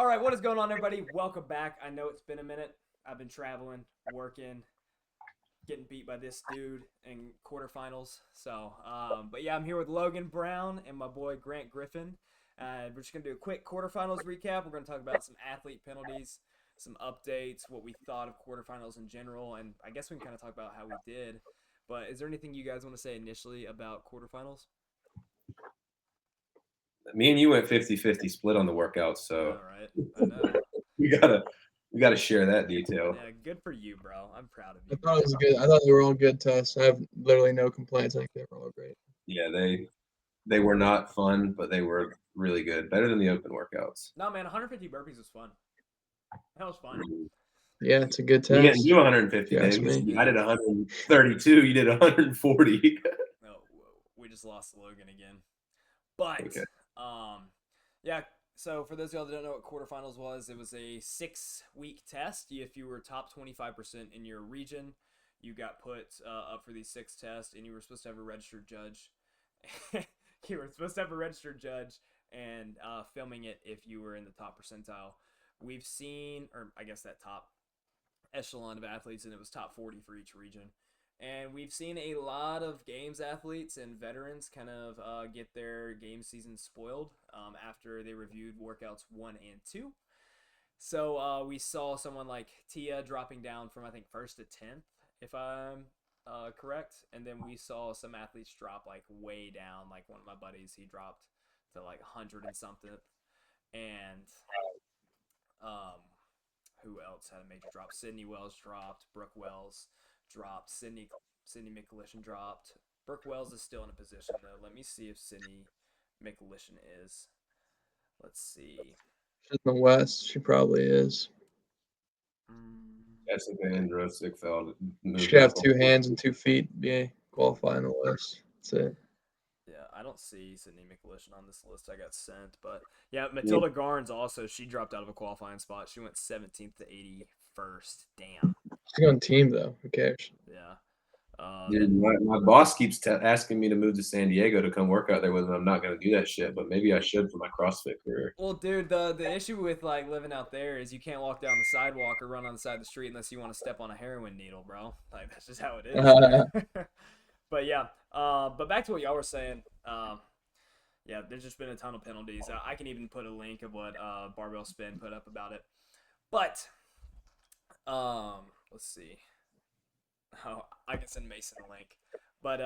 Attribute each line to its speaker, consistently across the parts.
Speaker 1: All right, what is going on, everybody? Welcome back. I know it's been a minute. I've been traveling, working, getting beat by this dude in quarterfinals. But yeah, I'm here with Logan Brown and my boy Grant Griffin. We're just gonna do a quick quarterfinals recap. We're gonna talk about some athlete penalties, some updates, what we thought of quarterfinals in general, and I guess we can kind of talk about how we did. But is there anything you guys want to say initially about quarterfinals?
Speaker 2: Me and you went 50-50 split on the workout,
Speaker 1: I
Speaker 2: so
Speaker 1: know, right? I know.
Speaker 2: we gotta we gotta share that detail.
Speaker 1: Yeah, good for you, bro. I'm proud of
Speaker 3: I
Speaker 1: you,
Speaker 3: thought it
Speaker 1: man.
Speaker 3: was good. I thought they were all good tests. I have literally no complaints. I think they were all great.
Speaker 2: Yeah, they were not fun, but they were really good. Better than the open workouts.
Speaker 1: No, man, 150 burpees was fun. That was fun.
Speaker 3: Yeah, it's a good
Speaker 2: We didn't
Speaker 3: test,
Speaker 2: do
Speaker 3: if
Speaker 2: 150,
Speaker 3: you ask
Speaker 2: Davis.
Speaker 3: me.
Speaker 2: I did 132. You did 140.
Speaker 1: No, we just lost Logan again. But,
Speaker 2: Okay.
Speaker 1: yeah. So for those of y'all that don't know what quarterfinals was, it was a 6-week test. If you were top 25% in your region, you got put up for these 6 tests, and you were supposed to have a registered judge. You were supposed to have a registered judge and filming it if you were in the top percentile. We've seen, or I guess that top echelon of athletes, and it was top 40 for each region. And we've seen a lot of games athletes and veterans kind of get their game season spoiled after they reviewed workouts 1 and 2. So we saw someone like Tia dropping down from, I think, 1st to 10th, if I'm correct. And then we saw some athletes drop like way down. Like one of my buddies, he dropped to like 100 and something. And who else had a major drop? Sydney Wells dropped. Brooke Wells dropped. Sydney McLishan dropped. Brooke Wells is still in a position though. Let me see if Sydney McLishan is. Let's see.
Speaker 3: She's in the West. She probably is.
Speaker 2: Jessica Andros Sickfeld
Speaker 3: She
Speaker 2: moved
Speaker 3: could have
Speaker 2: up.
Speaker 3: 2 hands and 2 feet. Yeah, qualify in the West. That's it.
Speaker 1: Yeah, I don't see Sydney McLishan on this list I got sent, but yeah, Matilda Garnes also, she dropped out of a qualifying spot. She went 17th to 81st. Damn.
Speaker 3: She's on team though. Who cares?
Speaker 1: Yeah.
Speaker 2: Dude,
Speaker 1: Then
Speaker 2: my boss keeps asking me to move to San Diego to come work out there with him. I'm not going to do that shit, but maybe I should for my CrossFit career.
Speaker 1: Well, dude, the issue with like living out there is you can't walk down the sidewalk or run on the side of the street unless you want to step on a heroin needle, bro. Like that's just how it is. But yeah, but back to what y'all were saying. Yeah, there's just been a ton of penalties. I can even put a link of what Barbell Spin put up about it. But let's see. Oh, I can send Mason a link. But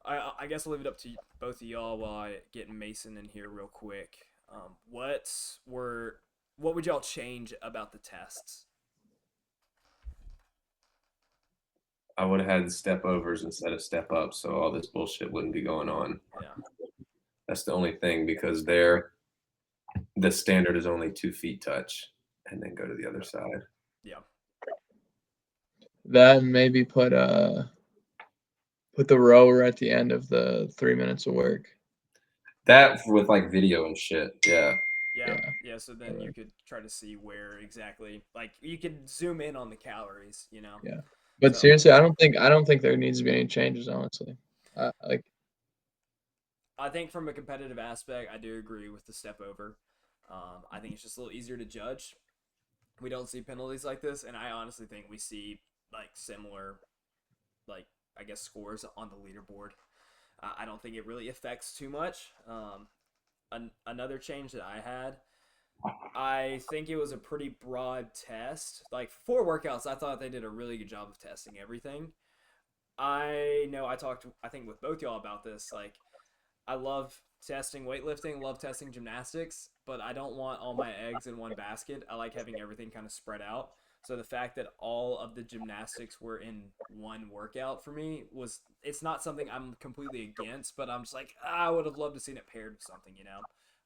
Speaker 1: I guess I'll leave it up to both of y'all while I get Mason in here real quick. What would y'all change about the tests?
Speaker 2: I would have had step overs instead of step ups, so all this bullshit wouldn't be going on.
Speaker 1: Yeah.
Speaker 2: That's the only thing because the standard is only 2 feet touch, and then go to the other side.
Speaker 1: Yeah.
Speaker 3: That and maybe put the rower at the end of the 3 minutes of work.
Speaker 2: That with like video and shit. Yeah.
Speaker 1: Yeah. So then you could try to see where exactly, like you could zoom in on the calories, you know.
Speaker 3: Yeah. But
Speaker 1: So-
Speaker 3: seriously, I don't think there needs to be any changes. Honestly,
Speaker 1: I think from a competitive aspect, I do agree with the step over. I think it's just a little easier to judge. We don't see penalties like this, and I honestly think we see like similar, like I guess scores on the leaderboard. I don't think it really affects too much. Another change that I had, I think it was a pretty broad test. Like 4 workouts, I thought they did a really good job of testing everything. I know I talked, I think, with both y'all about this. Like, I love testing weightlifting, love testing gymnastics, but I don't want all my eggs in one basket. I like having everything kind of spread out. So the fact that all of the gymnastics were in one workout for me was, it's not something I'm completely against, but I'm just like, I would have loved to seen it paired with something, you know?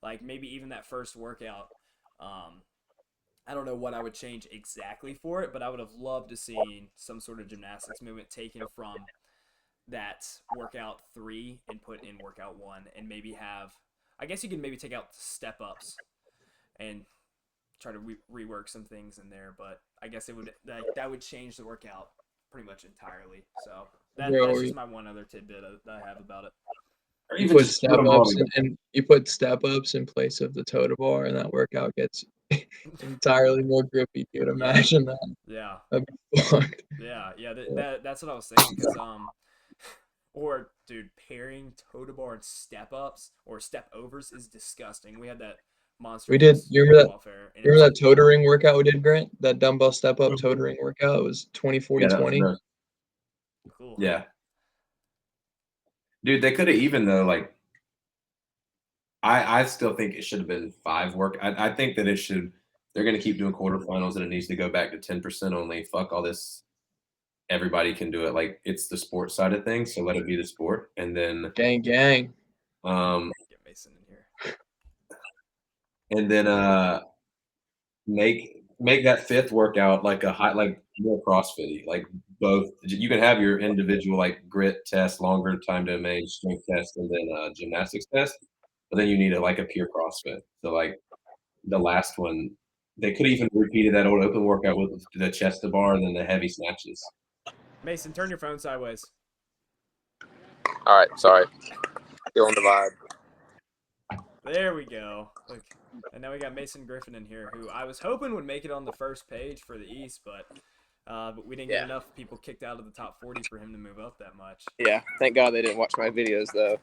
Speaker 1: Like maybe even that first workout, I don't know what I would change exactly for it, but I would have loved to see some sort of gymnastics movement taken from that workout 3 and put in workout 1, and maybe have, I guess you could maybe take out step ups and try to rework some things in there, but I guess it would that would change the workout pretty much entirely. So that's just my one other tidbit that I have about it.
Speaker 2: or
Speaker 3: You
Speaker 2: even
Speaker 3: put
Speaker 2: just
Speaker 3: step
Speaker 2: put them all
Speaker 3: ups
Speaker 2: together.
Speaker 3: and you put step ups in place of the total bar, and that workout gets entirely more grippy, dude.
Speaker 1: Yeah.
Speaker 3: Imagine that.
Speaker 1: Yeah.
Speaker 3: That'd be fucked.
Speaker 1: Yeah. That's what I was thinking. Cause or dude, pairing total bar and step ups or step overs is disgusting. We had that monster
Speaker 3: We did.
Speaker 1: games
Speaker 3: You remember that?
Speaker 1: football fair, and it
Speaker 3: You
Speaker 1: was
Speaker 3: remember that toe ring workout we did, Grant? That dumbbell step up toe ring workout. It was 20, 40,
Speaker 2: Yeah, that was
Speaker 3: 20.
Speaker 2: gross.
Speaker 1: cool.
Speaker 2: Yeah, dude, they could have even though like I still think it should have been 5 work. I think that it should. They're going to keep doing quarterfinals, and it needs to go back to 10% only. Fuck all this. Everybody can do it. Like it's the sport side of things, so let it be the sport. And then,
Speaker 3: Gang, gang.
Speaker 1: Get Mason in here.
Speaker 2: and then make that 5th workout like a high, like more CrossFit. Like both, you can have your individual like grit test, longer time to make strength test, and then gymnastics test. But then you need like a pure CrossFit. So like the last one, they could have even repeated that old open workout with the chest to bar and then the heavy snatches.
Speaker 1: Mason, turn your phone sideways.
Speaker 4: All right, sorry. Feeling the vibe.
Speaker 1: There we go. Look, and now we got Mason Griffin in here, who I was hoping would make it on the first page for the East, but we didn't get enough people kicked out of the top 40 for him to move up that much.
Speaker 4: Yeah, thank God they didn't watch my videos though.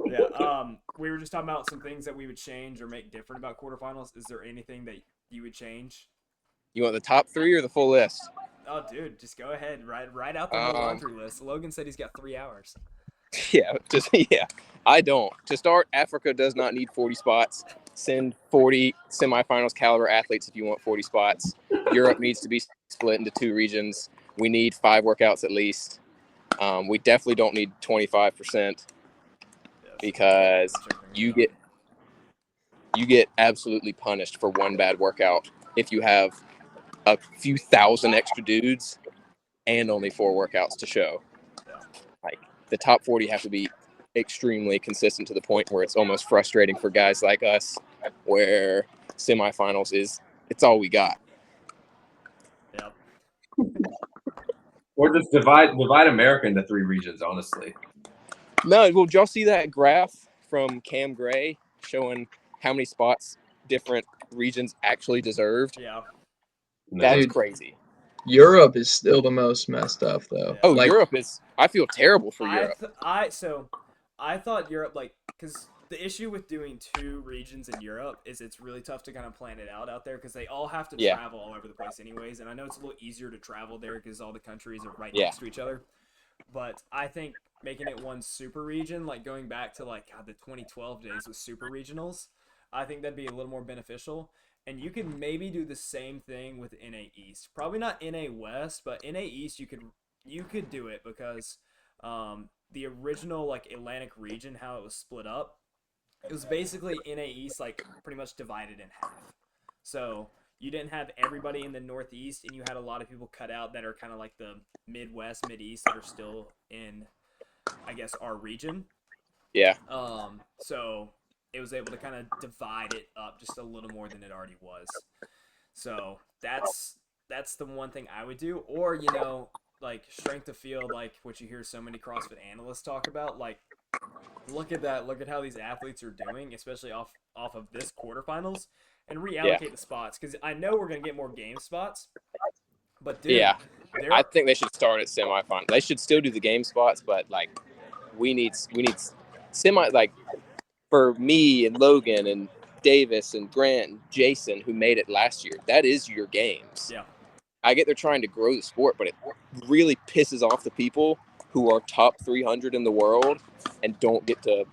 Speaker 1: Yeah. We were just talking about some things that we would change or make different about quarterfinals. Is there anything that you would change?
Speaker 4: You want the top 3 or the full list?
Speaker 1: Oh, dude, just go ahead. Write out the whole laundry list. Logan said he's got 3 hours.
Speaker 4: Yeah, I don't. To start, Africa does not need 40 spots. Send 40 semifinals caliber athletes if you want 40 spots. Europe needs to be split into 2 regions. We need 5 workouts at least. We definitely don't need 25% because you get absolutely punished for one bad workout if you have a few thousand extra dudes and only 4 workouts to show. Like the top 40 have to be extremely consistent to the point where it's almost frustrating for guys like us, where semifinals it's all we got.
Speaker 1: Yep.
Speaker 2: Or just divide America into 3 regions, honestly.
Speaker 4: No, well, did y'all see that graph from Cam Gray showing how many spots different regions actually deserved?
Speaker 1: Yeah.
Speaker 2: No.
Speaker 4: That's
Speaker 3: Dude.
Speaker 4: crazy.
Speaker 3: Europe is still the most messed up, though.
Speaker 1: Yeah.
Speaker 4: Oh,
Speaker 3: Like,
Speaker 4: Europe is. I feel terrible for Europe.
Speaker 1: I thought Europe, like, because the issue with doing 2 regions in Europe is it's really tough to kind of plan it out there because they all have to travel all over the place anyways. And I know it's a little easier to travel there because all the countries are right next to each other. But I think making it one super region, like going back to like the 2012 days with super regionals, I think that'd be a little more beneficial. And you could maybe do the same thing with NA East. Probably not NA West, but NA East you could do it because the original like Atlantic region, how it was split up, it was basically NA East like pretty much divided in half. So you didn't have everybody in the Northeast, and you had a lot of people cut out that are kind of like the Midwest, Mideast that are still in, I guess, our region.
Speaker 4: Yeah.
Speaker 1: So it was able to kind of divide it up just a little more than it already was. So that's the one thing I would do. Or, like strength of field, like what you hear so many CrossFit analysts talk about, like look at that, look at how these athletes are doing, especially off of this quarterfinals, and reallocate the spots. Because I know we're going to get more game spots, but dude,
Speaker 4: I think they should start at semifinals. They should still do the game spots, but like we need semi, like for me and Logan and Davis and Grant and Jason who made it last year. That is your games.
Speaker 1: Yeah.
Speaker 4: I get they're trying to grow the sport, but it really pisses off the people who are top 300 in the world and don't get to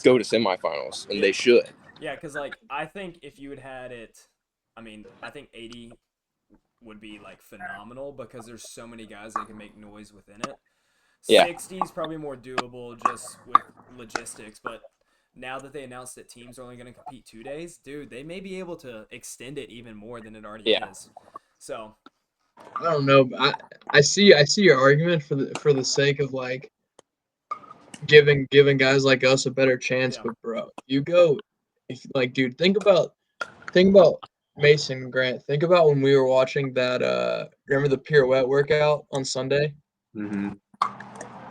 Speaker 4: go to semifinals, and they should.
Speaker 1: Yeah, because like I think if you had it, I mean, I think 80 would be like phenomenal because there's so many guys that can make noise within it. 60 is probably more doable just with logistics, but now that they announced that teams are only going to compete 2 days, dude, they may be able to extend it even more than it already is. So
Speaker 3: I don't know. I see your argument for the sake of like giving guys like us a better chance, but bro, you go like, dude, think about Mason Grant. Think about when we were watching that remember the pirouette workout on Sunday?
Speaker 2: Mm-hmm.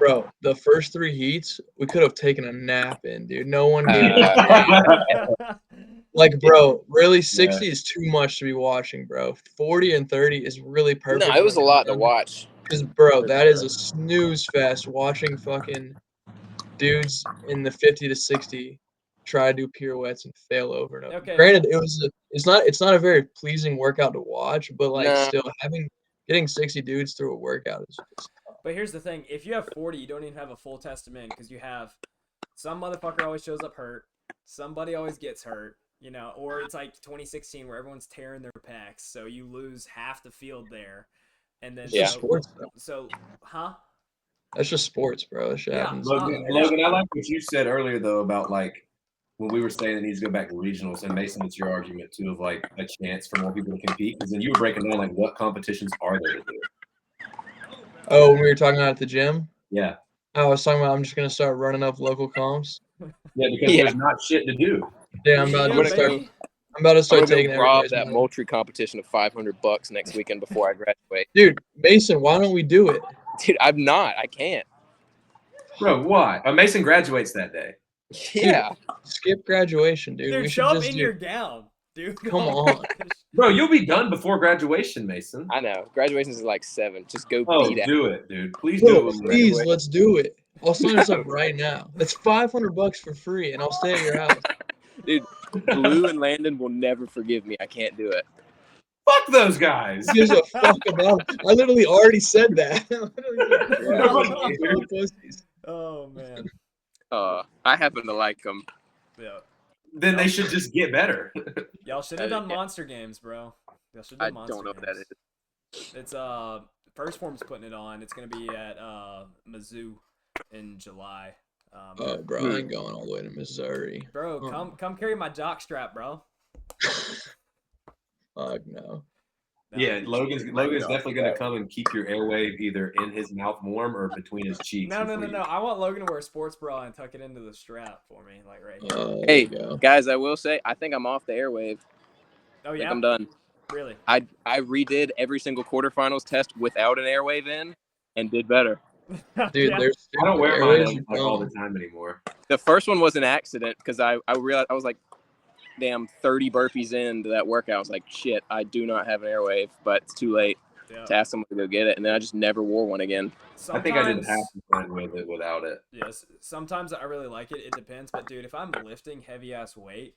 Speaker 3: Bro, the first 3 heats, we could have taken a nap in, dude. No one gave a damn. Like, bro, really, 60 is too much to be watching, bro. 40 and 30 is really perfect.
Speaker 4: No, it was a lot to watch.
Speaker 3: Because, bro, that is a snooze fest watching fucking dudes in the 50 to 60 try to do pirouettes and fail over and over.
Speaker 1: Okay.
Speaker 3: Granted, it's not a very pleasing workout to watch, but like
Speaker 4: No.
Speaker 3: still getting 60 dudes through a workout is tough.
Speaker 1: But here's the thing: if you have 40, you don't even have a full testament because you have some motherfucker always shows up hurt, somebody always gets hurt, or it's like 2016 where everyone's tearing their pecs, so you lose half the field there, and then
Speaker 3: It's just sports, though. That's just sports, bro. That shit happens.
Speaker 2: Logan, I like what you said earlier though about like when we were saying it needs to go back to regionals, and Mason, it's your argument too of like a chance for more people to compete. Because then you were breaking down like what competitions are there to do.
Speaker 3: Oh, when we were talking about at the gym?
Speaker 2: Yeah.
Speaker 3: I was talking about I'm just gonna start running up local comps.
Speaker 2: Yeah, because there's not shit to do.
Speaker 3: Yeah, I'm about to start taking
Speaker 4: rob that Moultrie competition of $500 next weekend before I graduate.
Speaker 3: Dude, Mason, why don't we do it?
Speaker 4: Dude, I'm not. I can't.
Speaker 2: Bro, why? Mason graduates that day.
Speaker 4: Yeah.
Speaker 3: Dude, skip graduation, dude.
Speaker 1: Dude,
Speaker 3: we
Speaker 1: show up in your gown, dude.
Speaker 3: Come on.
Speaker 2: Bro, you'll be done before graduation, Mason.
Speaker 4: I know. Graduation is like 7. Just go beat
Speaker 2: do it, dude. Please do it.
Speaker 3: Please, let's do it. I'll sign us up right now. It's $500 for free, and I'll stay at your house.
Speaker 4: Dude, Blue and Landon will never forgive me. I can't do it.
Speaker 2: Fuck those guys.
Speaker 3: Who gives a fuck about it? I literally already said that.
Speaker 1: Oh, man.
Speaker 4: I happen to like them.
Speaker 1: Yeah.
Speaker 2: Then they should just get better.
Speaker 1: Y'all should have done Monster Games, bro. Y'all should have done Monster
Speaker 4: don't know
Speaker 1: Games.
Speaker 4: what that is.
Speaker 1: It's First Form's putting it on. It's gonna be at Mizzou in July.
Speaker 3: Oh, bro, I ain't going all the way to Missouri.
Speaker 1: Bro, come carry my jock strap, bro.
Speaker 3: Fuck no.
Speaker 2: Yeah, Logan's definitely gonna come and keep your airwave either in his mouth warm or between his cheeks.
Speaker 1: No. I want Logan to wear a sports bra and tuck it into the strap for me, like right here.
Speaker 4: Hey, guys, I will say I think I'm off the airwave.
Speaker 1: Oh
Speaker 4: I
Speaker 1: yeah,
Speaker 4: think I'm done.
Speaker 1: Really?
Speaker 4: I redid every single quarterfinals test without an airwave in and did better.
Speaker 3: Dude,
Speaker 2: I don't wear mine like all the time anymore.
Speaker 4: The first one was an accident because I realized I was like, damn, 30 burpees into that workout. I was like, shit, I do not have an airwave, but it's too late to ask someone to go get it. And then I just never wore one again.
Speaker 2: I think I did half the time with it without it.
Speaker 1: Yes, sometimes I really like it. It depends, but dude, if I'm lifting heavy ass weight,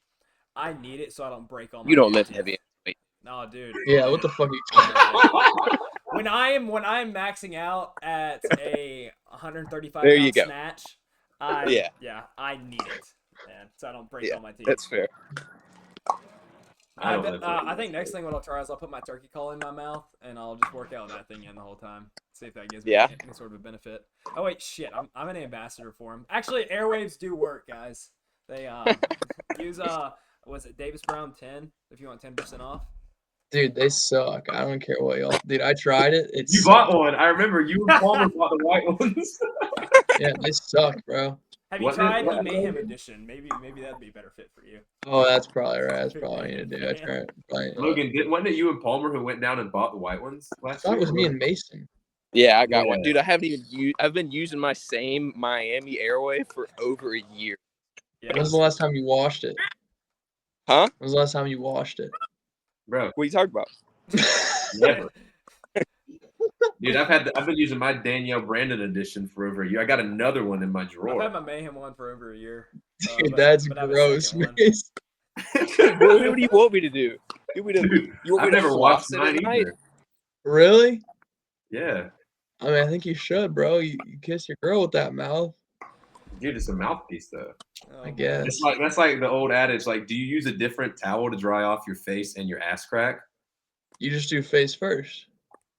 Speaker 1: I need it so I don't break all my.
Speaker 4: You don't lift heavy weight.
Speaker 1: No, dude.
Speaker 3: Yeah, what the fuck are you talking about?
Speaker 1: When I'm maxing out at a 135
Speaker 4: there
Speaker 1: pound
Speaker 4: you go.
Speaker 1: snatch, I need it, man, so I don't break all my teeth.
Speaker 4: That's fair.
Speaker 1: I think next thing what I'll try is I'll put my turkey call in my mouth and I'll just work out that thing in the whole time. See if that gives me any sort of a benefit. Oh wait, shit, I'm an ambassador for them. Actually, airwaves do work, guys. They use was it Davis Brown 10 if you want 10% off.
Speaker 3: Dude, they suck. I don't care what y'all. Dude, I tried it.
Speaker 2: You bought one. I remember you and Palmer bought the white ones.
Speaker 3: Yeah, they suck, bro.
Speaker 1: Have you tried the Mayhem edition? Maybe that'd be a better fit for you.
Speaker 3: Oh, that's probably right. That's probably what I need to do. I tried.
Speaker 2: Logan, wasn't it you and Palmer who went down and bought the white ones last year?
Speaker 3: That was me and Mason.
Speaker 4: Yeah, I got one. Dude, I haven't even used. I've been using my same Miami Airwave for over a year.
Speaker 3: Yeah. When was the last time you washed it?
Speaker 4: Huh?
Speaker 3: When was the last time you washed it?
Speaker 2: Bro,
Speaker 4: what are you talking about?
Speaker 2: Never. Dude, I've been using my Danielle Brandon edition for over a year. I got another one in my drawer.
Speaker 1: I've had my Mayhem one for over a year.
Speaker 3: Dude, that's gross.
Speaker 4: What do you want me to do?
Speaker 2: I've never watched mine either.
Speaker 3: Really?
Speaker 2: Yeah.
Speaker 3: I mean, I think you should, bro. You kiss your girl with that mouth.
Speaker 2: Dude, it's a mouthpiece, though.
Speaker 3: I guess.
Speaker 2: That's like the old adage. Like, do you use a different towel to dry off your face and your ass crack?
Speaker 3: You just do face first.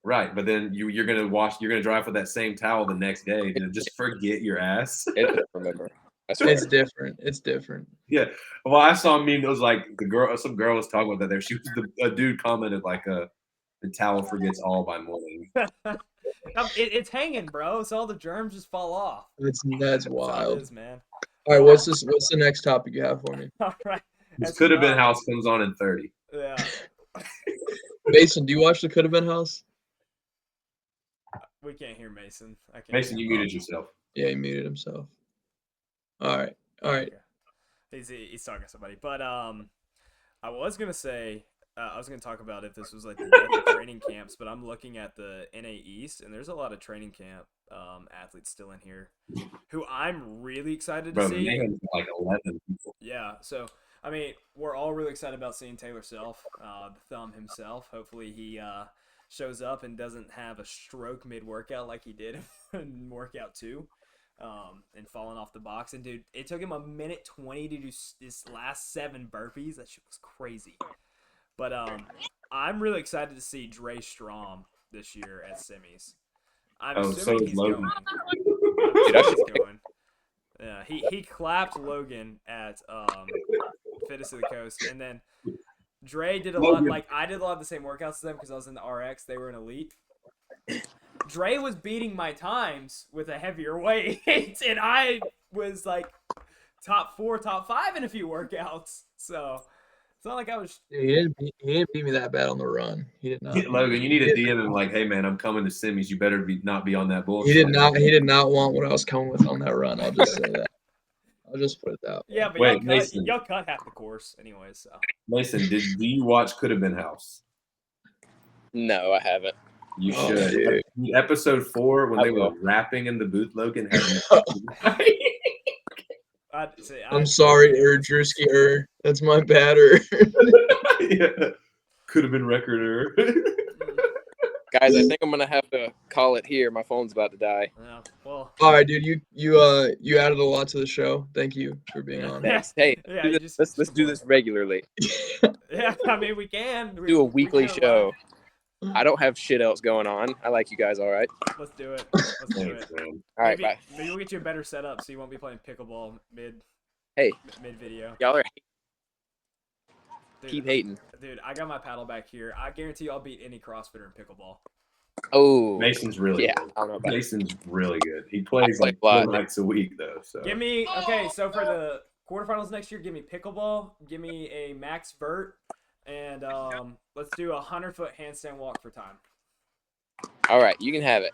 Speaker 2: Right, but then you're gonna dry off with that same towel the next day to just forget your ass.
Speaker 4: Remember.
Speaker 3: It's different. It's different.
Speaker 2: Yeah. Well, I saw a meme that was like some girl was talking about that there. A dude commented like the towel forgets all by morning.
Speaker 1: It's hanging, bro. So all the germs just fall off.
Speaker 3: That's wild.
Speaker 1: It is, man.
Speaker 3: All right, what's the next topic you have for me?
Speaker 1: All right.
Speaker 2: This Could Have Been House comes on in 30.
Speaker 1: Yeah.
Speaker 3: Mason, do you watch the Could Have Been House?
Speaker 1: We can't hear Mason.
Speaker 2: Mason, you muted yourself.
Speaker 3: Yeah, he muted himself. All right.
Speaker 1: Okay. He's talking to somebody. But I was gonna say I was gonna talk about if this was like the death of training camps, but I'm looking at the NA East, and there's a lot of training camp athletes still in here, who I'm really excited to
Speaker 2: Bro, the
Speaker 1: see.
Speaker 2: name's like 11 people.
Speaker 1: Yeah, so I mean, we're all really excited about seeing Taylor Self, the thumb himself. Hopefully, he shows up and doesn't have a stroke mid workout like he did in workout 2, and falling off the box. And dude, it took him a minute 20 to do this last 7 burpees. That shit was crazy. But I'm really excited to see Dre Strom this year at semis. I'm
Speaker 2: Oh, so
Speaker 1: assuming
Speaker 2: is
Speaker 1: he's
Speaker 2: Logan.
Speaker 1: going. I'm assuming he's going. Yeah, he clapped Logan at Fitness of the Coast, and then Dre did a lot.
Speaker 2: Logan.
Speaker 1: Like, I did a lot of the same workouts as them because I was in the RX. They were in Elite. Dre was beating my times with a heavier weight, and I was like top 4, top 5 in a few workouts. So it's not like I was.
Speaker 3: Dude, he didn't beat me that bad on the run. He did not.
Speaker 2: Logan, you need to DM him like, hey man, I'm coming to semis. You better not be on that bullshit.
Speaker 3: He did not want what I was coming with on that run. I'll just say that. I'll just put it that way.
Speaker 1: Yeah, but
Speaker 2: Wait, Mason.
Speaker 1: y'all cut half the course anyways. So.
Speaker 2: Mason, do you watch Could Have Been House?
Speaker 4: No, I haven't.
Speaker 2: You
Speaker 3: Oh,
Speaker 2: should.
Speaker 3: dude.
Speaker 2: Episode 4, when
Speaker 4: I
Speaker 2: they were
Speaker 4: will.
Speaker 2: rapping in the booth, Logan had
Speaker 3: I'm sorry, Drewski. That's my batter.
Speaker 2: yeah. Could have been recorder.
Speaker 4: Guys, I think I'm gonna have to call it here. My phone's about to die.
Speaker 1: Yeah, well.
Speaker 3: All right, dude. You added a lot to the show. Thank you for being on.
Speaker 4: Thanks. Hey,
Speaker 1: Yeah,
Speaker 4: let's do this regularly.
Speaker 1: Yeah, I mean we can
Speaker 4: Do a weekly
Speaker 1: we can
Speaker 4: show. I don't have shit else going on. I like you guys all right.
Speaker 1: Let's do it. Let's do
Speaker 2: Thanks,
Speaker 1: it.
Speaker 2: man.
Speaker 4: All right,
Speaker 1: maybe,
Speaker 4: bye.
Speaker 1: Maybe we'll get you a better setup so you won't be playing pickleball mid video.
Speaker 4: Y'all are
Speaker 1: Dude,
Speaker 4: keep hating.
Speaker 1: Dude, I got my paddle back here. I guarantee I'll beat any CrossFitter in pickleball.
Speaker 4: Oh,
Speaker 2: Mason's really good.
Speaker 4: I don't know about
Speaker 2: Mason's really good. He plays
Speaker 4: play
Speaker 2: like
Speaker 4: a lot.
Speaker 2: 4 nights a week though. So
Speaker 1: Give me so for the quarterfinals next year, give me pickleball, give me a max vert, and let's do a 100-foot handstand walk for time.
Speaker 4: All right, you can have it.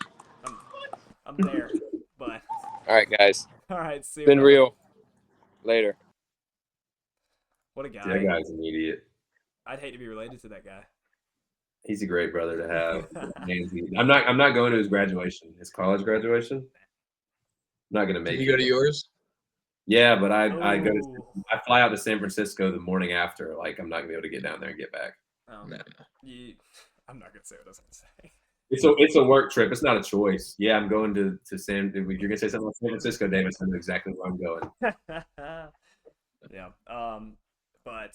Speaker 1: I'm there, but
Speaker 4: All right, guys.
Speaker 1: all right, see you.
Speaker 4: Been
Speaker 1: brother.
Speaker 4: real. Later.
Speaker 1: What a guy.
Speaker 2: that guy's an idiot.
Speaker 1: I'd hate to be related to that guy.
Speaker 2: He's a great brother to have. I'm not going to his graduation, his college graduation. I'm not gonna make
Speaker 3: Did you go to yours?
Speaker 2: Yeah, but I
Speaker 1: Ooh.
Speaker 2: fly out to San Francisco the morning after. Like I'm not gonna be able to get down there and get back.
Speaker 1: Oh,
Speaker 3: Nah.
Speaker 1: I'm not gonna say what I was gonna say.
Speaker 2: It's a work trip. It's not a choice. Yeah, I'm going to San. If you're gonna say something about San Francisco, Davis, I know exactly where I'm going.
Speaker 1: Yeah. But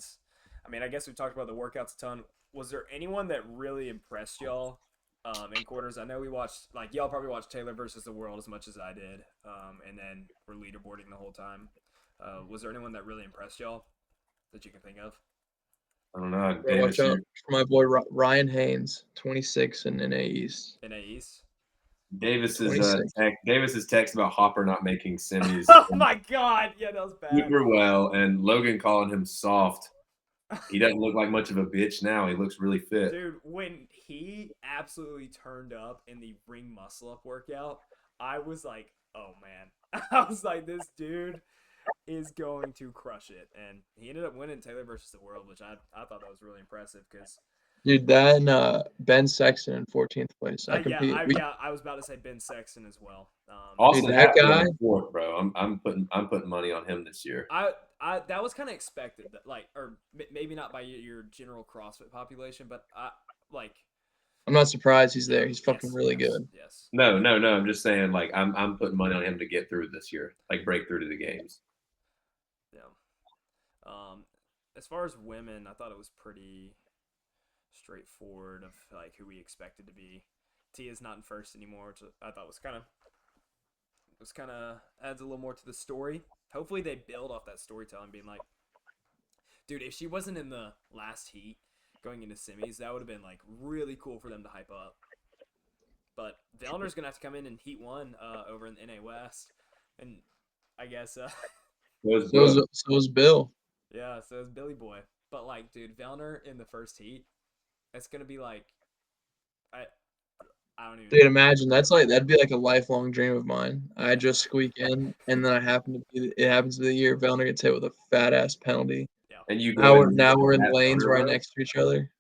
Speaker 1: I mean, I guess we talked about the workouts a ton. Was there anyone that really impressed y'all in quarters? I know we watched, like, y'all probably watched Taylor versus the World as much as I did, and then we're leaderboarding the whole time. Was there anyone that really impressed y'all that you can think of?
Speaker 2: I don't know.
Speaker 3: Bro, watch out for my boy Ryan Haynes, 26 in NA East.
Speaker 1: NA East?
Speaker 2: Davis's text about Hopper not making semis.
Speaker 1: Oh my God! Yeah, that was bad.
Speaker 2: Super well, and Logan calling him soft. He doesn't look like much of a bitch now. He looks really fit.
Speaker 1: Dude, when he absolutely turned up in the ring muscle up workout, I was like, oh man. I was like, this dude is going to crush it. And he ended up winning Taylor versus the World, which I thought that was really impressive because.
Speaker 3: Dude, that and Ben Sexton in 14th place. I
Speaker 1: was about to say Ben Sexton as well.
Speaker 2: Austin,
Speaker 3: dude, that guy,
Speaker 2: fourth, bro. I'm putting money on him this year.
Speaker 1: I that was kind of expected, or maybe not by your general CrossFit population, but
Speaker 3: I'm not surprised he's there. He's fucking really good.
Speaker 1: Yes.
Speaker 2: No. I'm just saying, like, I'm putting money on him to get through this year, like break through to the games.
Speaker 1: Yeah. As far as women, I thought it was pretty straightforward of like who we expected to be. Tia's not in first anymore, which I thought was kind of adds a little more to the story. Hopefully they build off that storytelling, being like, dude, if she wasn't in the last heat going into semis, that would have been like really cool for them to hype up. But Vellner's gonna have to come in heat 1 over in the NA West, and I guess
Speaker 3: so is Bill.
Speaker 1: Yeah, so is Billy Boy. But like, dude, Vellner in the first heat, it's gonna be like, I don't even.
Speaker 3: Dude, imagine that'd be like a lifelong dream of mine. I just squeak in, and then it happens to be the year Vellner gets hit with a fat ass penalty.
Speaker 1: Yeah.
Speaker 2: And you
Speaker 3: Now
Speaker 2: go
Speaker 3: we're
Speaker 2: and
Speaker 3: now we're in
Speaker 2: have
Speaker 3: lanes
Speaker 2: Hunter,
Speaker 3: right
Speaker 2: bro?
Speaker 3: next to each other.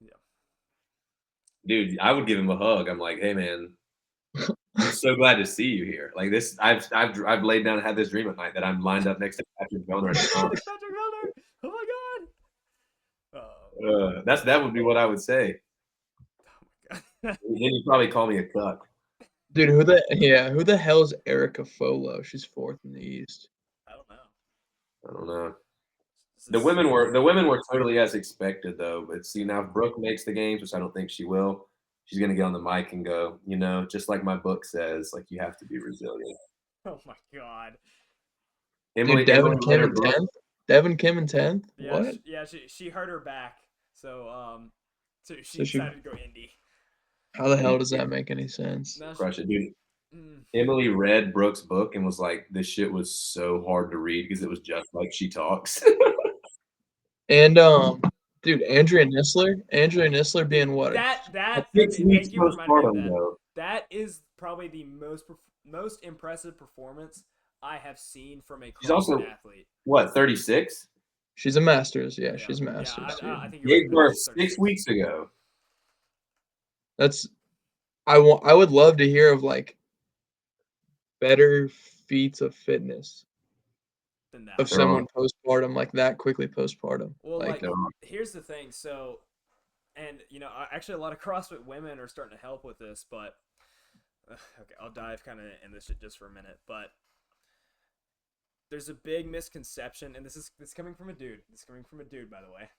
Speaker 2: Dude, I would give him a hug. I'm like, hey man, I'm so glad to see you here. Like this, I've laid down and had this dream at night that I'm lined up next to Patrick Vellner at a con.
Speaker 1: Patrick Miller. Oh my god.
Speaker 2: That would be what I would say.
Speaker 1: Oh my god.
Speaker 2: Then you'd probably call me a cuck.
Speaker 3: Dude, who the hell is Erica Folo? She's fourth in the East.
Speaker 1: I don't know.
Speaker 2: I don't know.
Speaker 1: This
Speaker 2: The
Speaker 1: is-
Speaker 2: women were totally as expected though. But see now if Brooke makes the games, which I don't think she will, she's gonna get on the mic and go, just like my book says, like you have to be resilient.
Speaker 1: Oh my god.
Speaker 3: Dude, Devin Kim in
Speaker 2: Brooke,
Speaker 3: 10th? Devin Kim in 10th?
Speaker 1: Yeah,
Speaker 3: What?
Speaker 1: she hurt her back, so she
Speaker 3: So she
Speaker 1: decided to go indie.
Speaker 3: How the hell does that make any sense?
Speaker 1: Now
Speaker 2: crush it, dude.
Speaker 1: Mm,
Speaker 2: Emily read Brooke's book and was like, "This shit was so hard to read because it was just like she talks."
Speaker 3: And dude, Andrea Nisler being what?
Speaker 1: that
Speaker 2: 6 weeks
Speaker 1: thank you for reminding me of
Speaker 2: postpartum
Speaker 1: that.
Speaker 2: though.
Speaker 1: That is probably the most impressive performance I have seen from a
Speaker 2: She's also
Speaker 1: CrossFit athlete.
Speaker 2: what 36?
Speaker 3: She's a master's. Yeah,
Speaker 1: Yeah,
Speaker 3: she's a master's.
Speaker 1: yeah.
Speaker 3: Yeah.
Speaker 1: I think you're right.
Speaker 2: Gave birth
Speaker 1: She's
Speaker 2: 6
Speaker 1: 36.
Speaker 2: weeks ago.
Speaker 3: That's I would love to hear of like better feats of fitness
Speaker 1: Than that.
Speaker 3: of someone postpartum, like that quickly postpartum.
Speaker 1: Well,
Speaker 3: Like,
Speaker 1: here's the thing. So, and actually, a lot of CrossFit women are starting to help with this. But okay, I'll dive kind of in this shit just for a minute. But there's a big misconception, and this is coming from a dude. This is coming from a dude, by the way.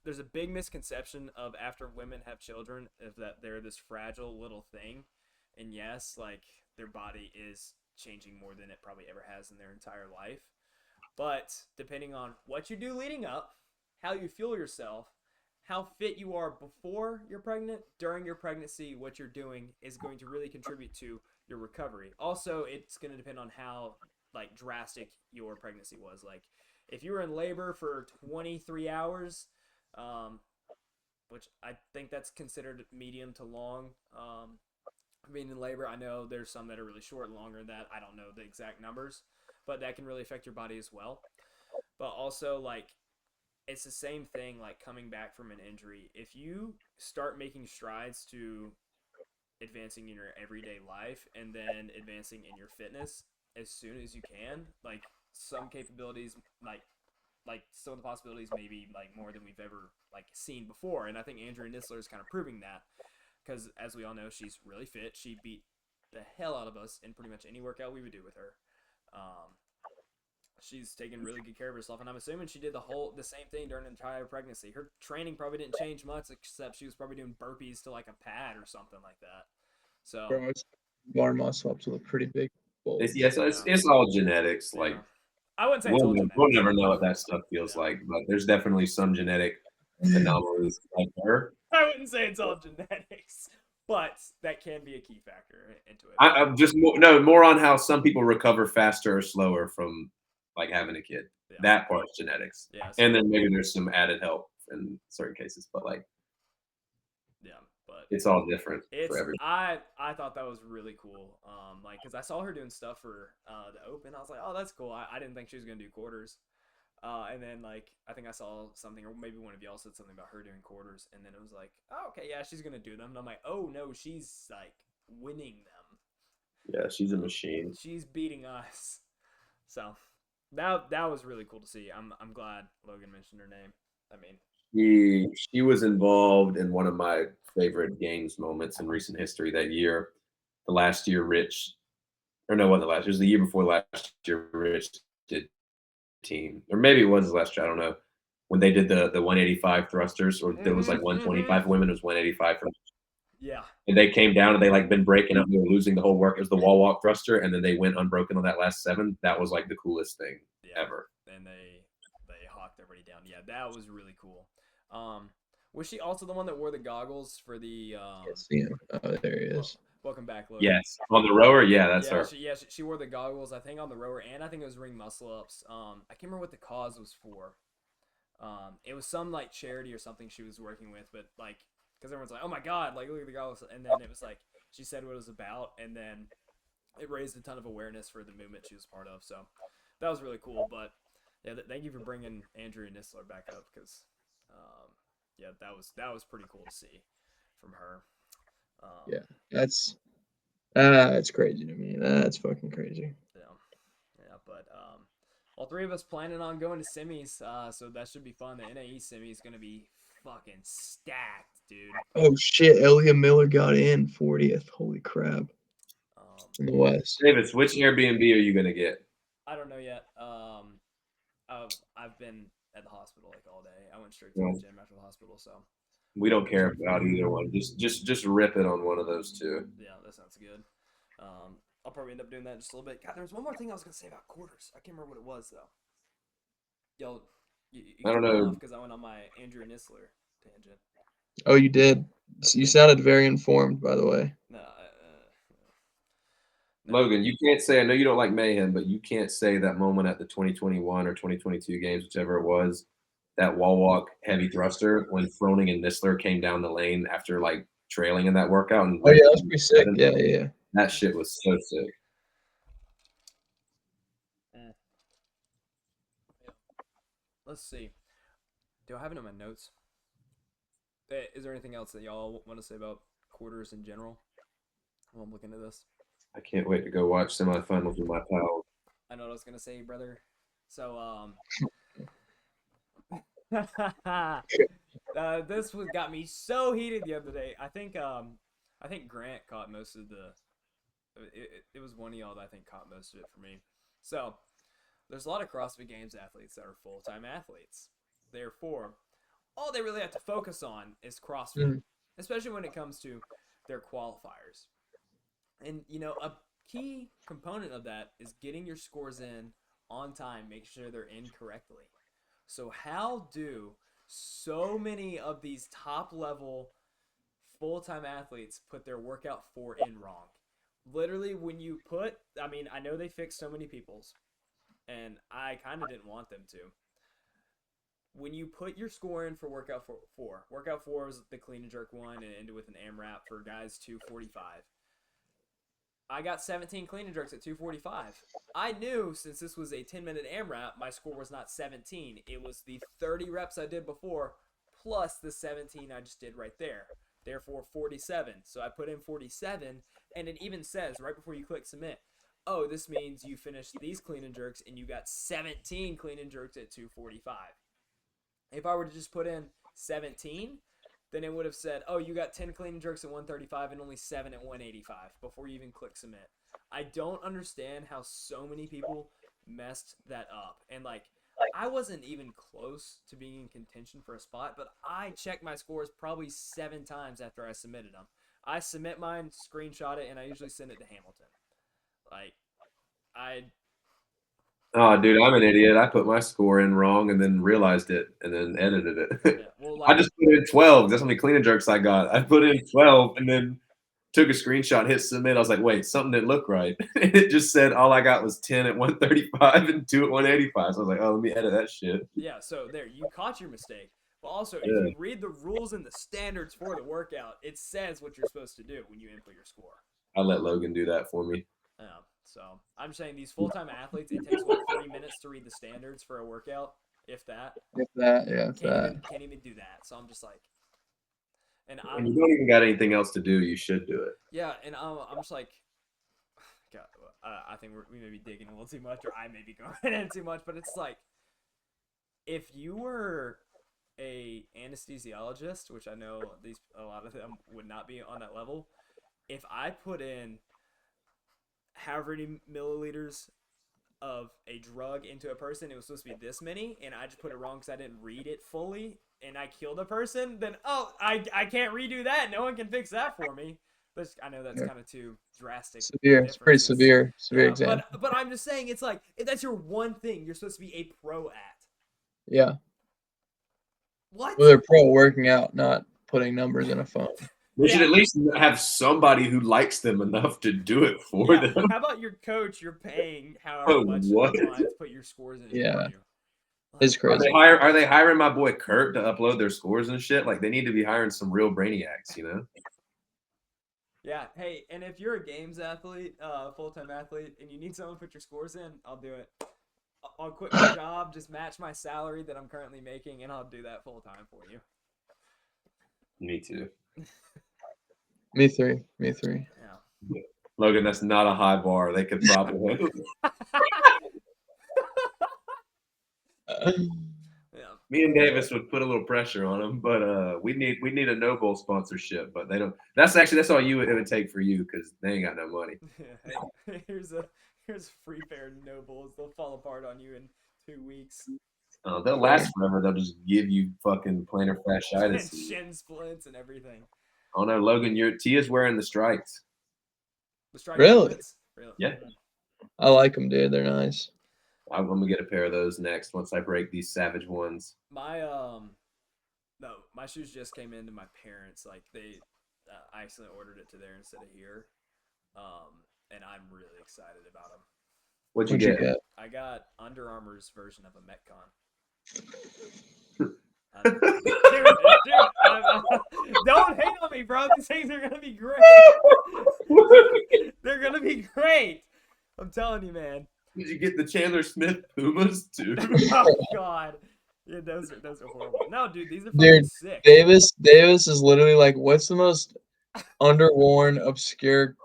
Speaker 1: There's a big misconception of after women have children is that they're this fragile little thing, and yes, like their body is changing more than it probably ever has in their entire life. But depending on what you do leading up, how you fuel yourself, how fit you are before you're pregnant, during your pregnancy, what you're doing is going to really contribute to your recovery. Also, it's going to depend on how like drastic your pregnancy was. Like if you were in labor for 23 hours, which I think that's considered medium to long. Being in labor, I know there's some that are really short and longer than that. I don't know the exact numbers, but that can really affect your body as well. But also, like, it's the same thing, like, coming back from an injury. If you start making strides to advancing in your everyday life and then advancing in your fitness as soon as you can, like, some capabilities, like some of the possibilities maybe, like, more than we've ever, like, seen before. And I think Andrea Nisler is kind of proving that. Because, as we all know, she's really fit. She beat the hell out of us in pretty much any workout we would do with her. She's taken really good care of herself, and I'm assuming she did the same thing during the entire pregnancy. Her training probably didn't change much, except she was probably doing burpees to like a pad or something like that. So,
Speaker 3: bro, it's bar muscle up to a pretty big bulge.
Speaker 2: It's all genetics.
Speaker 1: yeah.
Speaker 2: Like
Speaker 1: I wouldn't say it's all
Speaker 2: we'll
Speaker 1: genetics.
Speaker 2: never know what that stuff feels like, but there's definitely some genetic anomalies like her.
Speaker 1: I wouldn't say it's all genetics, but that can be a key factor into it.
Speaker 2: I'm just more on how some people recover faster or slower from like having a kid.
Speaker 1: Yeah.
Speaker 2: That part's genetics,
Speaker 1: Yeah, so,
Speaker 2: and then maybe there's some added help in certain cases, but like
Speaker 1: yeah, but
Speaker 2: it's all different for everyone.
Speaker 1: I thought that was really cool. Like, cause I saw her doing stuff for the Open. I was like, oh, that's cool. I didn't think she was gonna do quarters. And then like I think I saw something, or maybe one of y'all said something about her doing quarters, and then it was like, oh, okay, yeah, she's gonna do them. And I'm like, oh no, she's like winning them.
Speaker 2: Yeah, she's a machine.
Speaker 1: She's beating us. So that was really cool to see. I'm glad Logan mentioned her name. I mean,
Speaker 2: She was involved in one of my favorite games moments in recent history that year. The last year, Rich, or no, wasn't the last. It was the year before last year. Rich did team, or maybe it was the last year. I don't know. When they did the 185 thrusters, or there was like 125 for women, it was 185 for.
Speaker 1: Yeah.
Speaker 2: And they came down and they like been breaking up. They were losing the whole work. It was the wall walk thruster, and then they went unbroken on that last 7. That was like the coolest thing ever.
Speaker 1: And they hawked everybody down. Yeah, that was really cool. Was she also the one that wore the goggles for the?
Speaker 3: Oh, there he is.
Speaker 1: Welcome back, Logan.
Speaker 2: Yes, on the rower. Yeah, that's her.
Speaker 1: She wore the goggles. I think on the rower, and I think it was ring muscle ups. I can't remember what the cause was for. It was some like charity or something she was working with, but like because everyone's like, oh my god, like look at the goggles, and then it was like She said what it was about, and then it raised a ton of awareness for the movement she was part of. So that was really cool. But yeah, thank you for bringing Andrea Nisler back up because, yeah, that was pretty cool to see from her.
Speaker 3: Yeah, that's crazy to me. That's fucking crazy.
Speaker 1: Yeah, but all three of us planning on going to semis, so that should be fun. The NAE semi is gonna be fucking stacked, dude.
Speaker 3: Oh shit, Elliot Miller got in 40th. Holy crap. In the West.
Speaker 2: Davis, which Airbnb are you gonna get?
Speaker 1: I don't know yet. I've been at the hospital like all day. I went straight to the gym after the hospital, so
Speaker 2: We don't care about either one. Just rip it on one of those two.
Speaker 1: yeah, that sounds good. I'll probably end up doing that in just a little bit. God, there was one more thing I was gonna say about quarters. I can't remember what it was though. Yo, you
Speaker 2: I don't know.
Speaker 1: because I went on my Andrew Nisler tangent.
Speaker 3: Oh, you did. You sounded very informed, by the way.
Speaker 1: No,
Speaker 2: Logan, you can't say. I know you don't like mayhem, but you can't say that moment at the 2021 or 2022 games, whichever it was, that wall walk heavy thruster when Froning and Nisler came down the lane after like trailing in that workout. And
Speaker 3: Oh yeah, that was pretty sick. Yeah.
Speaker 2: That shit was so sick.
Speaker 1: Let's see. Do I have it in my notes? Is there anything else that y'all want to say about quarters in general while I'm looking at this?
Speaker 2: I can't wait to go watch semifinals with my pals.
Speaker 1: I know what I was gonna say, brother. So this got me so heated the other day. I think Grant caught most of the. It was one of y'all that I think caught most of it for me. So there's a lot of CrossFit Games athletes that are full-time athletes. Therefore, all they really have to focus on is CrossFit, especially when it comes to their qualifiers. And, you know, a key component of that is getting your scores in on time, make sure they're in correctly. So how do so many of these top-level full-time athletes put their workout 4 in wrong? Literally, when you put, I mean, I know they fixed so many people's, and I kind of didn't want them to. When you put your score in for workout 4, workout 4 was the clean and jerk one and ended with an AMRAP for guys 245. I got 17 clean and jerks at 245. I knew since this was a 10-minute AMRAP, my score was not 17. It was the 30 reps I did before plus the 17 I just did right there. Therefore, 47. So I put in 47, and it even says right before you click submit, oh, this means you finished these clean and jerks and you got 17 clean and jerks at 245. If I were to just put in 17, then it would have said, oh, you got 10 clean and jerks at 135 and only 7 at 185 before you even click submit. I don't understand how so many people messed that up. And, like, I wasn't even close to being in contention for a spot, but I checked my scores probably 7 times after I submitted them. I submit mine, screenshot it, and I usually send it to Hamilton. Like,
Speaker 2: Oh, dude, I'm an idiot. I put my score in wrong and then realized it and then edited it.
Speaker 1: yeah, well, like,
Speaker 2: I just put in 12. That's how many clean and jerks I got. I put in 12 and then took a screenshot, hit submit. I was like, wait, something didn't look right. And it just said all I got was 10 at 135 and 2 at 185. So I was like, oh, let me edit that shit.
Speaker 1: Yeah, so there, you caught your mistake. But also, if you read the rules and the standards for the workout, it says what you're supposed to do when you input your score.
Speaker 2: I let Logan do that for me.
Speaker 1: Yeah, so I'm saying these full-time athletes, it takes, 3 minutes to read the standards for a workout, if that. Can't even do that. So I'm just like, and
Speaker 2: When you don't even got anything else to do, you should do it.
Speaker 1: Yeah, and I'm just like, God, I think we may be digging a little too much, or I may be going in too much, but it's like, if you were a anesthesiologist, which I know a lot of them would not be on that level, if I put in however many milliliters of a drug into a person, it was supposed to be this many, and I just put it wrong because I didn't read it fully, and I killed a person, then, I can't redo that. No one can fix that for me. I know that's kind of too drastic.
Speaker 3: Severe. It's pretty severe example.
Speaker 1: But I'm just saying, it's like, if that's your one thing you're supposed to be a pro at.
Speaker 3: Yeah.
Speaker 1: What?
Speaker 3: Well, they're pro working out, not putting numbers in a phone.
Speaker 2: They should at least have somebody who likes them enough to do it for them.
Speaker 1: How about your coach you're paying however much to put your scores in?
Speaker 3: Yeah. It's crazy.
Speaker 2: Are they hiring my boy Kurt to upload their scores and shit? Like, they need to be hiring some real brainiacs, you know?
Speaker 1: Yeah. Hey, and if you're a games athlete, full-time athlete, and you need someone to put your scores in, I'll do it. I'll quit my job, just match my salary that I'm currently making, and I'll do that full-time for you.
Speaker 2: Me too.
Speaker 3: Me three. Me three.
Speaker 1: Yeah.
Speaker 2: Logan, that's not a high bar. They could probably.
Speaker 1: Yeah.
Speaker 2: Me and Davis would put a little pressure on them, but we need a No Bowl sponsorship, but they don't. That's all it would take for you because they ain't got no money.
Speaker 1: Hey, here's a free fair no bulls. They'll fall apart on you in 2 weeks.
Speaker 2: They'll last forever. They'll just give you fucking plantar
Speaker 1: And
Speaker 2: fasciitis.
Speaker 1: shin splints and everything.
Speaker 2: Oh no, Logan, Tia's wearing the stripes.
Speaker 1: The strike
Speaker 3: Really?
Speaker 1: helmets? Really?
Speaker 2: Yeah.
Speaker 3: I like them, dude. They're nice.
Speaker 2: I'm gonna get a pair of those next once I break these Savage ones.
Speaker 1: My no, my shoes just came into my parents. Like I accidentally ordered it to there instead of here. And I'm really excited about them.
Speaker 2: What'd you get?
Speaker 1: I got Under Armour's version of a Metcon. Don't hate on me, bro. These things are gonna be great. They're gonna be great. I'm telling you, man.
Speaker 2: Did you get the Chandler Smith Pumas too?
Speaker 1: Oh God. Yeah, those are horrible. No, dude, these are fucking
Speaker 3: Dude,
Speaker 1: sick.
Speaker 3: Davis is literally like, what's the most underworn, obscure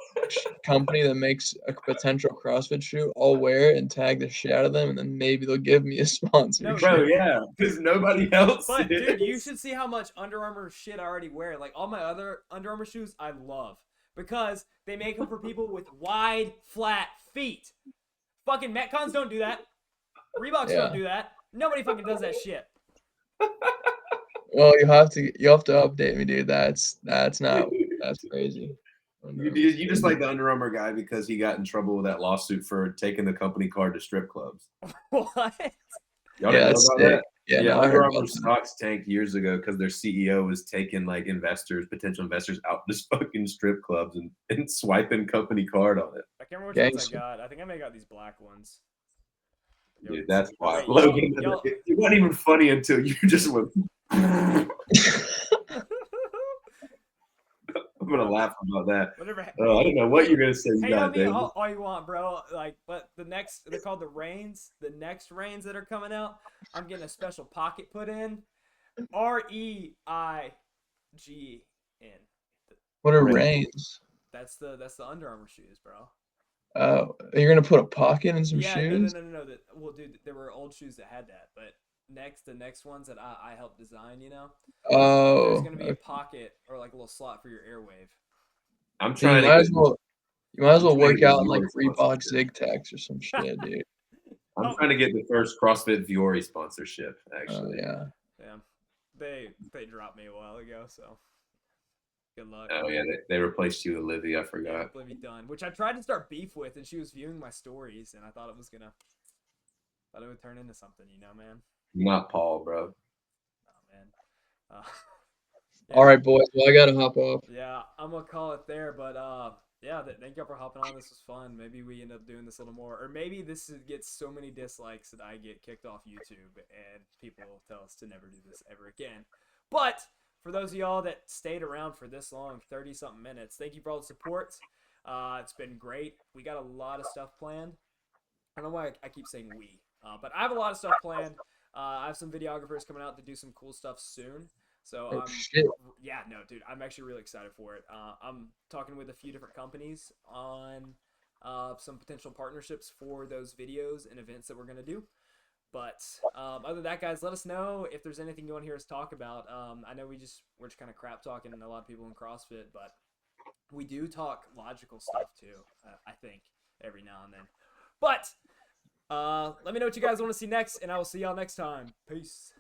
Speaker 3: company that makes a potential CrossFit shoe? I'll wear it and tag the shit out of them, and then maybe they'll give me a sponsorship.
Speaker 2: Bro, yeah, because nobody else.
Speaker 1: But dude, you
Speaker 2: is.
Speaker 1: should see how much Under Armour shit I already wear. Like all my other Under Armour shoes, I love because they make them for people with wide, flat feet. Fucking Metcons don't do that. Reeboks don't do that. Nobody fucking does that shit.
Speaker 3: Well, you have to update me, dude. That's crazy.
Speaker 2: You just like the Under Armour guy because he got in trouble with that lawsuit for taking the company card to strip clubs.
Speaker 1: What?
Speaker 2: Y'all didn't know about that?
Speaker 3: Yeah, no, I
Speaker 2: Under
Speaker 3: heard
Speaker 2: Armour
Speaker 3: about that.
Speaker 2: stocks tanked years ago because their CEO was taking like potential investors out to fucking strip clubs and swiping company card on it.
Speaker 1: I can't remember which ones I got. I think I may have got these black ones.
Speaker 2: Dude, that's wild.
Speaker 1: Wait,
Speaker 2: Logan, it wasn't even funny until you just went. I'm gonna laugh about that.
Speaker 1: Whatever.
Speaker 2: I don't know what you're gonna say. You
Speaker 1: Hate on
Speaker 2: got,
Speaker 1: me
Speaker 2: David.
Speaker 1: all you want, bro. Like, but they're called the Reigns. The next Reigns that are coming out, I'm getting a special pocket put in. REIGN.
Speaker 3: What are reins?
Speaker 1: That's the Under Armour shoes, bro.
Speaker 3: Oh, you're gonna put a pocket in some
Speaker 1: Yeah,
Speaker 3: shoes?
Speaker 1: no. Well, dude, there were old shoes that had that, but the next ones that I helped design, you know, there's gonna be a pocket or like a little slot for your airwave.
Speaker 2: I'm
Speaker 3: So
Speaker 2: trying
Speaker 3: you might as well work
Speaker 2: get
Speaker 3: out in like
Speaker 2: Viore
Speaker 3: Reebok
Speaker 2: sponsorship.
Speaker 3: Zig-Tacs or some shit, dude.
Speaker 2: I'm trying to get the first CrossFit Viore sponsorship. Actually,
Speaker 3: yeah.
Speaker 1: Damn, they dropped me a while ago, so good luck.
Speaker 2: Oh yeah, they replaced you with Livy. I forgot.
Speaker 1: Yeah, Livy Dunn, which I tried to start beef with, and she was viewing my stories, and I thought it would turn into something, you know, man.
Speaker 2: Not Paul, bro.
Speaker 1: Oh man.
Speaker 3: Yeah. All right, boys. Well, I gotta hop off.
Speaker 1: Yeah, I'm gonna call it there, but yeah, thank y'all for hopping on. This was fun. Maybe we end up doing this a little more, or maybe this gets so many dislikes that I get kicked off YouTube, and people will tell us to never do this ever again. But for those of y'all that stayed around for this long, 30-something minutes, thank you for all the support. It's been great. We got a lot of stuff planned. I don't know why I keep saying we, but I have a lot of stuff planned. I have some videographers coming out to do some cool stuff soon. So yeah, no, dude, I'm actually really excited for it. I'm talking with a few different companies on some potential partnerships for those videos and events that we're gonna do. But other than that, guys, let us know if there's anything you want to hear us talk about. I know we're just kind of crap talking to a lot of people in CrossFit, but we do talk logical stuff too. I think every now and then. But let me know what you guys want to see next, and I will see y'all next time. Peace.